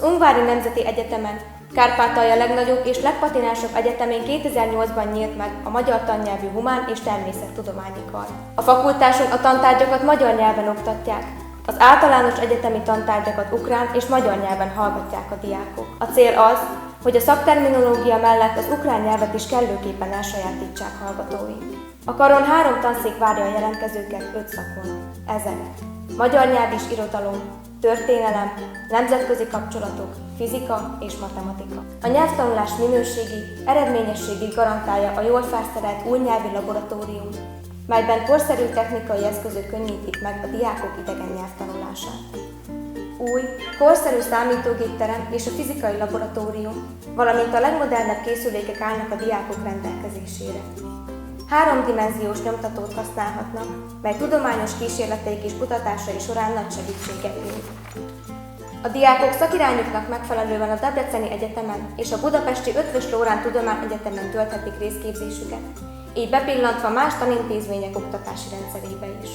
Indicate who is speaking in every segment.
Speaker 1: Az Ungvári Nemzeti Egyetemen, Kárpátalja legnagyobb és legpatinánsabb egyetemén 2008-ban nyílt meg a magyar tannyelvű humán és természettudományi kar. A fakultáson a tantárgyakat magyar nyelven oktatják, az általános egyetemi tantárgyakat ukrán és magyar nyelven hallgatják a diákok. A cél az, hogy a szakterminológia mellett az ukrán nyelvet is kellőképpen elsajátítsák hallgatóink. A karon 3 tanszék várja a jelentkezőket 5 szakon. Ezek: magyar nyelv és irodalom, történelem, nemzetközi kapcsolatok, fizika és matematika. A nyelvtanulás minőségi, eredményességig garantálja a jól felszerelt új nyelvi laboratórium, melyben korszerű technikai eszközök könnyítik meg a diákok idegen nyelvtanulását. Új, korszerű számítógépterem és a fizikai laboratórium, valamint a legmodernebb készülékek állnak a diákok rendelkezésére. 3-dimenziós nyomtatót használhatnak, mely tudományos kísérleteik és kutatásai során nagy segítséget nyújt. A diákok szakirányuknak megfelelően a Debreceni Egyetemen és a budapesti Eötvös Loránd Tudományegyetemen tölthetik részképzésüket, így bepillantva más tanintézmények oktatási rendszerébe is.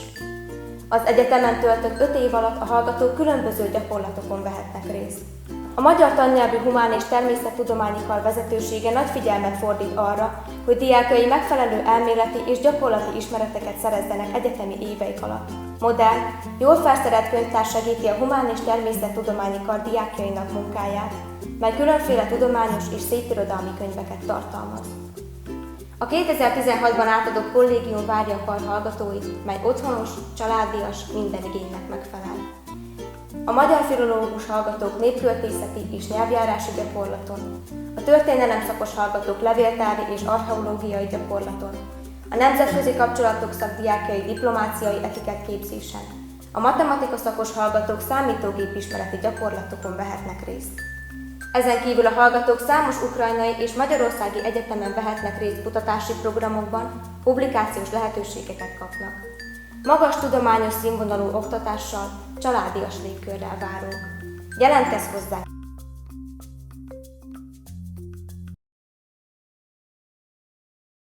Speaker 1: Az egyetemen töltött 5 év alatt a hallgatók különböző gyakorlatokon vehetnek részt. A Magyar Tannyelvű Humán és Természettudományi Kar vezetősége nagy figyelmet fordít arra, hogy diákjai megfelelő elméleti és gyakorlati ismereteket szerezzenek egyetemi éveik alatt. Modern, jól felszerelt könyvtár segíti a Humán és Természettudományi Kar diákjainak munkáját, mely különféle tudományos és szépirodalmi könyveket tartalmaz. A 2016-ban átadott kollégium várja a kar hallgatóit, mely otthonos, családias, minden igénynek megfelel. A magyar filológus hallgatók népköltészeti és nyelvjárási gyakorlaton, a történelem szakos hallgatók levéltári és archeológiai gyakorlaton, a nemzetközi kapcsolatok szakdiákjai diplomáciai etiketképzésen, a matematika szakos hallgatók számítógépismereti gyakorlatokon vehetnek részt. Ezen kívül a hallgatók számos ukrajnai és magyarországi egyetemen vehetnek részt kutatási programokban, publikációs lehetőségeket kapnak. Magas tudományos színvonalú oktatással, családias légkörrel várunk. Jelentkezz hozzá!